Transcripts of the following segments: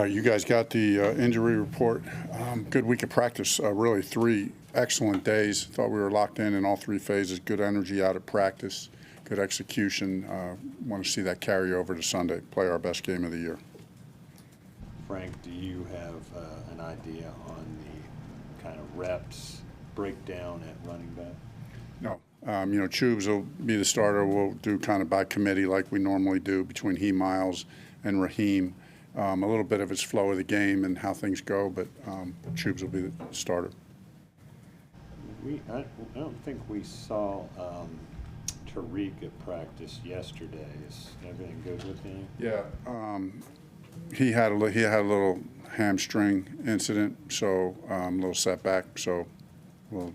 You guys got the injury report. Good week of practice. Really 3 excellent days. Thought we were locked in all 3 phases. Good energy out at practice. Good execution. Want to see that carry over to Sunday. Play our best game of the year. Frank, do you have an idea on the kind of reps breakdown at running back? No. Chubes will be the starter. We'll do kind of by committee like we normally do between he, Miles, and Raheem. A little bit of his flow of the game and how things go, but Chubes will be the starter. I don't think we saw Tariq at practice yesterday. Is everything good with him? Yeah. He had a little hamstring incident, so a little setback. So we'll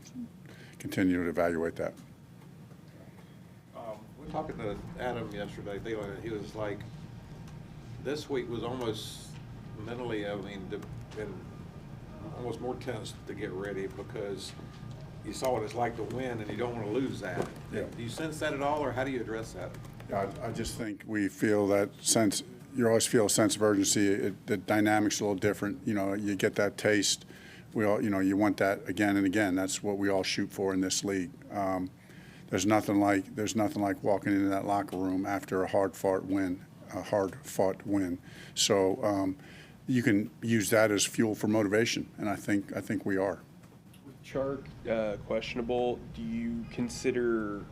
continue to evaluate that. We're talking to Adam yesterday. He was like, this week was almost mentally, and almost more tense to get ready because you saw what it's like to win and you don't want to lose that. Yeah. Do you sense that at all, or how do you address that? I just think we feel that sense. You always feel a sense of urgency. The dynamic's a little different. You get that taste. We all, you want that again and again. That's what we all shoot for in this league. There's nothing like walking into that locker room after a hard-fought win. So you can use that as fuel for motivation, and I think we are. With Chark questionable, do you consider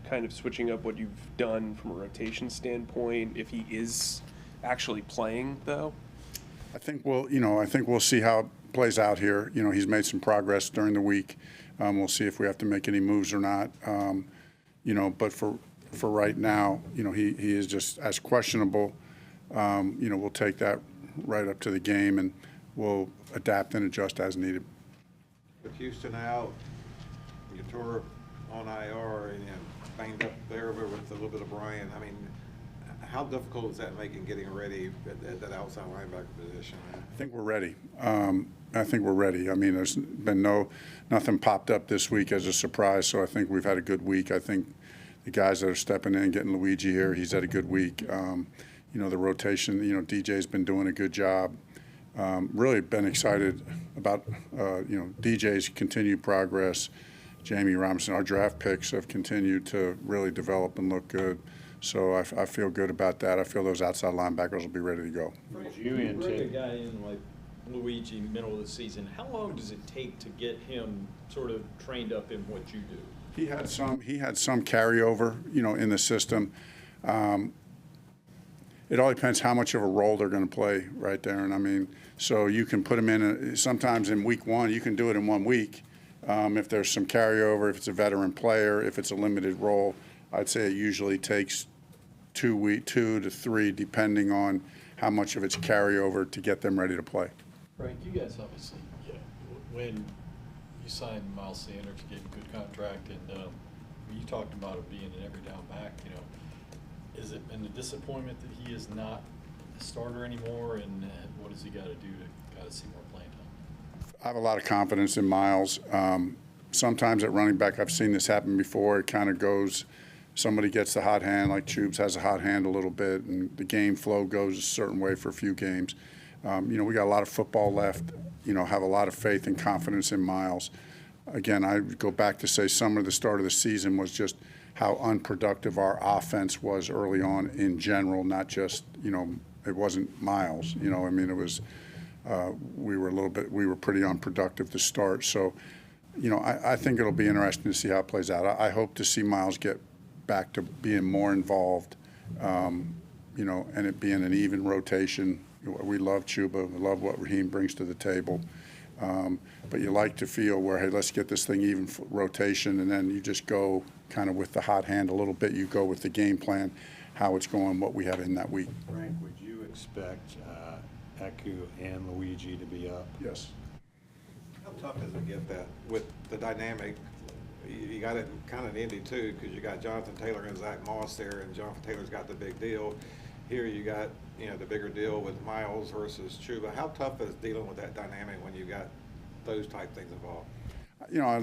kind of switching up what you've done from a rotation standpoint if he is actually playing, though? I think we'll see how it plays out here. He's made some progress during the week. We'll see if we have to make any moves or not. But for right now, he is just as questionable. We'll take that right up to the game, and we'll adapt and adjust as needed. With Houston out, you tore on IR and banged up there with a little bit of Brian. I mean, how difficult is that making getting ready at that outside linebacker position? I think we're ready. I mean, there's been nothing popped up this week as a surprise, so I think we've had a good week. I think the guys that are stepping in, getting Luigi here, he's had a good week. The rotation, DJ's been doing a good job. Really been excited about, DJ's continued progress. Jamie Robinson, our draft picks have continued to really develop and look good. So I feel good about that. I feel those outside linebackers will be ready to go. Would You you bring a guy in like Luigi middle of the season. How long does it take to get him sort of trained up in what you do? He had some carryover, in the system. It all depends how much of a role they're going to play right there. And I mean, so you can put him in sometimes in week 1, you can do it in 1 week. If there's some carryover, if it's a veteran player, if it's a limited role, I'd say it usually takes 2 to 3, depending on how much of it's carryover to get them ready to play. Frank, you guys obviously, when you signed Miles Sanders, gave him a good contract, and you talked about it being an every down back, is it been a disappointment that he is not a starter anymore, and what does he got to do to kind of see more playing time? I have a lot of confidence in Miles. Sometimes at running back, I've seen this happen before. It kind of goes, somebody gets the hot hand, like Chubes has a hot hand a little bit, and the game flow goes a certain way for a few games. We got a lot of football left, have a lot of faith and confidence in Miles. Again, I go back to say some of the start of the season was just how unproductive our offense was early on in general, not just, it wasn't Miles. It was, we were pretty unproductive to start. So, I think it'll be interesting to see how it plays out. I hope to see Miles get back to being more involved, and it being an even rotation. We love Chuba. We love what Raheem brings to the table. But you like to feel where, hey, let's get this thing even rotation, and then you just go kind of with the hot hand a little bit. You go with the game plan, how it's going, what we have in that week. Frank, would you expect Eku and Luigi to be up? Yes. How tough is it to get that with the dynamic? You got it kind of in Indy too, because you got Jonathan Taylor and Zach Moss there, and Jonathan Taylor's got the big deal. Here you got the bigger deal with Miles versus Chuba. How tough is dealing with that dynamic when you've got those type things involved?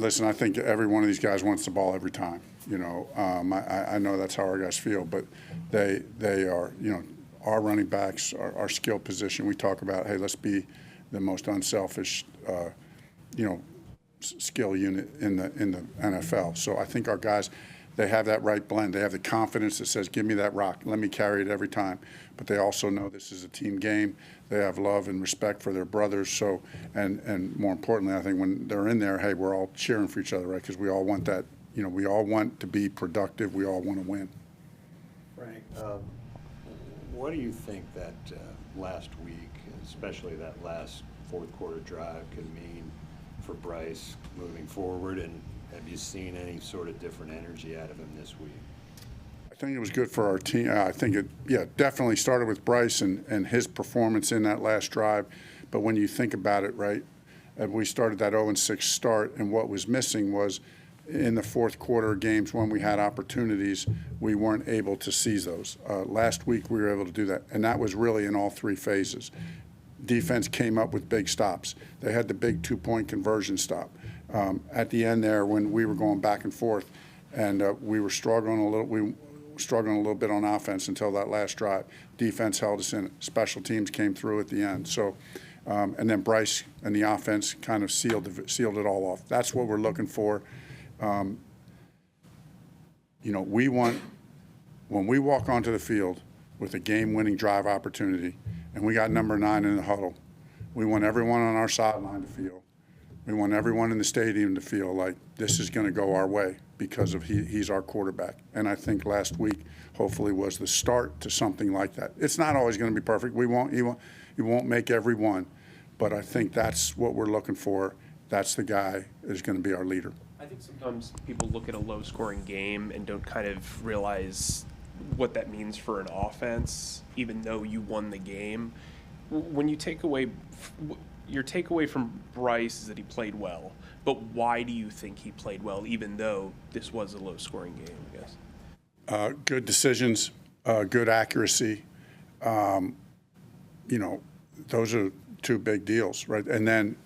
Listen, I think every one of these guys wants the ball every time. I know that's how our guys feel, but they are, our running backs, our skill position. We talk about, hey, let's be the most unselfish, skill unit in the NFL. So I think our guys, they have that right blend. They have the confidence that says, give me that rock, let me carry it every time. But they also know this is a team game. They have love and respect for their brothers. So, and more importantly, I think when they're in there, hey, we're all cheering for each other, right? Because we all want that. We all want to be productive. We all want to win. Frank, what do you think that last week, especially that last fourth quarter drive, could mean for Bryce moving forward? And have you seen any sort of different energy out of him this week? I think it was good for our team. I think it, definitely started with Bryce and his performance in that last drive. But when you think about it, right, we started that 0-6 start, and what was missing was in the fourth quarter games when we had opportunities, we weren't able to seize those. Last week we were able to do that, and that was really in all three phases. Defense came up with big stops. They had the big 2-point conversion stop. At the end there, when we were going back and forth, and we were struggling a little bit on offense until that last drive. Defense held us in. Special teams came through at the end. So, and then Bryce and the offense kind of sealed it all off. That's what we're looking for. We want, when we walk onto the field with a game-winning drive opportunity, and we got number 9 in the huddle, we want everyone on our sideline to feel. We want everyone in the stadium to feel like this is going to go our way because of he's our quarterback. And I think last week hopefully was the start to something like that. It's not always going to be perfect. You won't make every one, but I think that's what we're looking for. That's the guy that is going to be our leader. I think sometimes people look at a low-scoring game and don't kind of realize what that means for an offense, even though you won the game. When you take away, your takeaway from Bryce is that he played well, but why do you think he played well, even though this was a low-scoring game, I guess? Good decisions, good accuracy. Those are two big deals, right? And then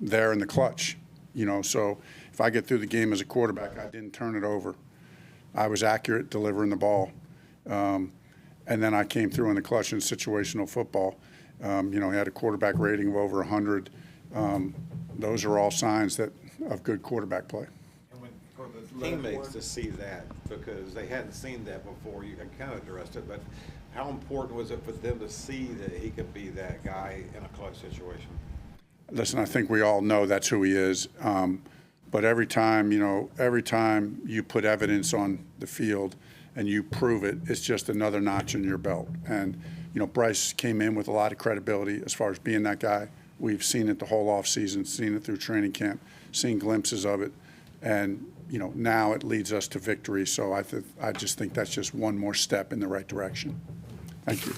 they're in the clutch, so if I get through the game as a quarterback, I didn't turn it over. I was accurate delivering the ball. And then I came through in the clutch in situational football. He had a quarterback rating of over 100. Those are all signs of good quarterback play. And for the teammates to see that, because they hadn't seen that before, you kind of addressed it, but how important was it for them to see that he could be that guy in a clutch situation? Listen, I think we all know that's who he is. But every time you put evidence on the field and you prove it, it's just another notch in your belt. And, Bryce came in with a lot of credibility as far as being that guy. We've seen it the whole offseason, seen it through training camp, seen glimpses of it. And, now it leads us to victory. So I just think that's just one more step in the right direction. Thank you.